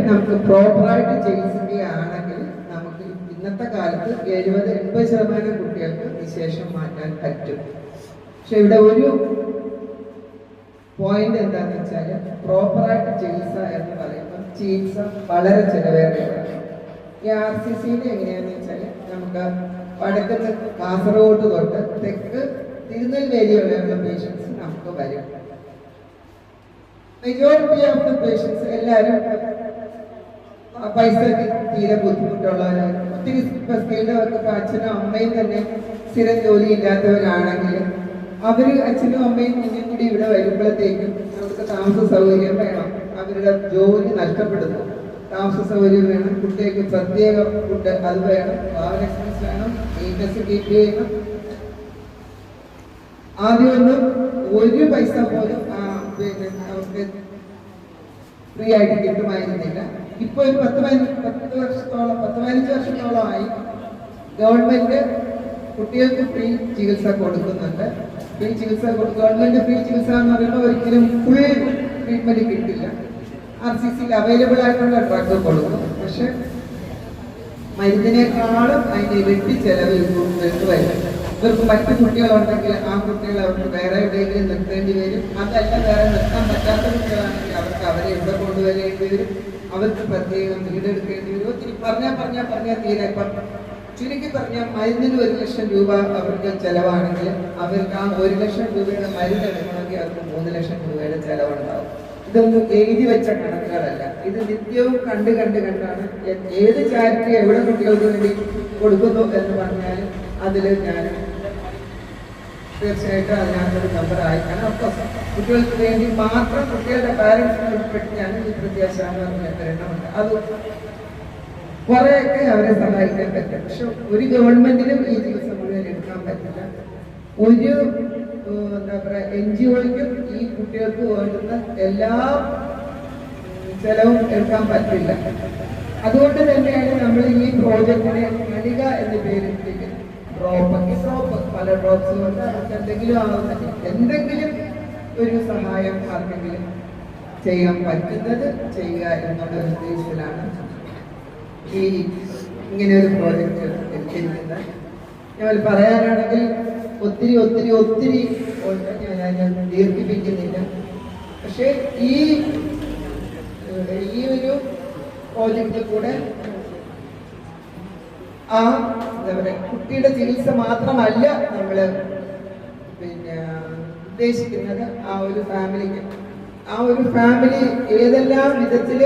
നമുക്ക് പ്രോപ്പറായിട്ട് ചികിത്സിക്കുകയാണെങ്കിൽ നമുക്ക് ഇന്നത്തെ കാലത്ത് 70-80% കുട്ടികൾക്ക് വിശേഷം മാറ്റാൻ പറ്റും. പക്ഷെ ഇവിടെ ഒരു പോയിന്റ് എന്താണെന്ന് വെച്ചാൽ പ്രോപ്പറായിട്ട് ചികിത്സ എന്ന് പറയുമ്പോൾ ചികിത്സ വളരെ ചിലവേറിയതാണ്. ഈ RCCയിൽ എങ്ങനെയാണെന്ന് വെച്ചാൽ നമുക്ക് വടക്കത്ത് കാസർഗോഡ് തൊട്ട് തെക്ക് തിരുനെൽവേലി വരെയുള്ള പേഷ്യൻസ് നമുക്ക് വരും. മെജോറിറ്റി ഓഫ് ദ പേഷ്യൻസ് എല്ലാവരും പൈസക്ക് തീരെ ബുദ്ധിമുട്ടുള്ളവരാണ്. ഒത്തിരി സ്കിൽഡ് അവർക്ക് അച്ഛനും അമ്മയും തന്നെ സ്ഥിരം ജോലി ഇല്ലാത്തവരാണെങ്കിൽ അവര് അച്ഛനും അമ്മയും കുഞ്ഞും കൂടി ഇവിടെ വരുമ്പോഴത്തേക്കും അവർക്ക് താമസ സൗകര്യം വേണം. അവരുടെ ജോലി നഷ്ടപ്പെടുന്നു. താമസ സൗകര്യം വേണം, കുട്ടികൾക്ക് പ്രത്യേക ഫുഡ് അത് വേണം, ട്രാവൽ എക്സ്പെൻസ് വേണം, നീറ്റ്നസ് കീപ്പ് ചെയ്യണം. ആദ്യമൊന്നും ഒരു പൈസ പോലും പിന്നെ അവർക്ക് ഫ്രീ ആയിട്ട് കിട്ടുമായിരുന്നില്ല. ഇപ്പൊ ഒരു 10-15 വർഷത്തോളമായി ഗവൺമെന്റ് കുട്ടികൾക്ക് ഫ്രീ ചികിത്സ കൊടുക്കുന്നുണ്ട്. ഫ്രീ ചികിത്സ ഗവൺമെന്റ് ഫ്രീ ചികിത്സ എന്ന് പറയുമ്പോൾ ഒരിക്കലും ഫുൾ ട്രീറ്റ്മെന്റ് കിട്ടില്ല. RCCയിൽ അവൈലബിൾ ആയിട്ടുള്ള ഡ്രഗ് കൊടുക്കും. പക്ഷെ മരുന്നിനേക്കാളും അതിന്റെ ഇരട്ടി ചെലവ് ഇവർക്ക് വരും. ഇവർക്ക് മറ്റു കുട്ടികളുണ്ടെങ്കിൽ ആ കുട്ടികളെ അവർക്ക് വേറെ എവിടെയെങ്കിലും നിർത്തേണ്ടി വരും. അതല്ല വേറെ നിർത്താൻ പറ്റാത്ത കുട്ടികളാണെങ്കിൽ അവർക്ക് അവരെ ഇവിടെ കൊണ്ടുവരേണ്ടി വരും. അവർക്ക് പ്രത്യേകം വീടെടുക്കേണ്ടി വരും. ഒത്തിരി പറഞ്ഞാൽ തീരെ ചുരുക്കി പറഞ്ഞാൽ മരുന്നിന് 1 ലക്ഷം രൂപ അവർക്ക് ചെലവാണെങ്കിൽ അവർക്ക് ആ 1 ലക്ഷം രൂപയുടെ മരുന്ന് എടുക്കണമെങ്കിൽ അവർക്ക് 3 ലക്ഷം രൂപയുടെ ചെലവുണ്ടാവും. ഇതൊന്നും എഴുതി വെച്ച കണക്കുകളല്ല. ഇത് നിത്യവും കണ്ടാണ് ഏത് ചാരിറ്റി എവിടെ കുട്ടികൾക്ക് വേണ്ടി കൊടുക്കുന്നു എന്ന് പറഞ്ഞാലും അതിൽ ഞാൻ തീർച്ചയായിട്ടും അതിനകത്തൊരു നമ്പർ ആയിക്കാണ്. അഫ്കോഴ്സ് കുട്ടികൾക്ക് വേണ്ടി മാത്രം കുട്ടികളുടെ പാരൻസിനെ ഉൾപ്പെടുത്തിയാണ് ഈ വൃദ്ധാശ്രമം എണ്ണമുണ്ട്. അത് കുറെയൊക്കെ അവരെ സഹായിക്കാൻ പറ്റും. പക്ഷെ ഒരു ഗവൺമെന്റിനും ഈ ചികിത്സ മുഴുവൻ എടുക്കാൻ പറ്റില്ല. ഒരു എന്താ പറയുക NGOയ്ക്കും ഈ കുട്ടികൾക്ക് വേണ്ടുന്ന എല്ലാ ചെലവും എടുക്കാൻ പറ്റില്ല. അതുകൊണ്ട് തന്നെയാണ് നമ്മൾ ഈ പ്രോജക്റ്റിനെ കണിക എന്ന് പേരിട്ടിരിക്കുന്നത്. ഡ്രോപ്പ് പല ഡ്രോപ്സ് കൊണ്ട് നമുക്ക് എന്തെങ്കിലും ആവുന്നില്ല, എന്തെങ്കിലും ഒരു സഹായം ആർക്കെങ്കിലും ചെയ്യാൻ പറ്റുന്നത് ചെയ്യുക എന്നുള്ള ഉദ്ദേശത്തിലാണ് ഈ ഇങ്ങനെ ഒരു പ്രോജക്റ്റ് എടുത്തിരിക്കുന്നത്. ഞാൻ പറയാനാണെങ്കിൽ ഒത്തിരി ഞാൻ ദീർഘിപ്പിക്കുന്നില്ല. പക്ഷെ ഈ ഒരു പ്രോജക്റ്റിൽ കൂടെ എന്താ പറയുക കുട്ടിയുടെ ചികിത്സ മാത്രമല്ല നമ്മൾ പിന്നെ ഉദ്ദേശിക്കുന്നത്. ആ ഒരു ഫാമിലി ഏതെല്ലാം വിധത്തിൽ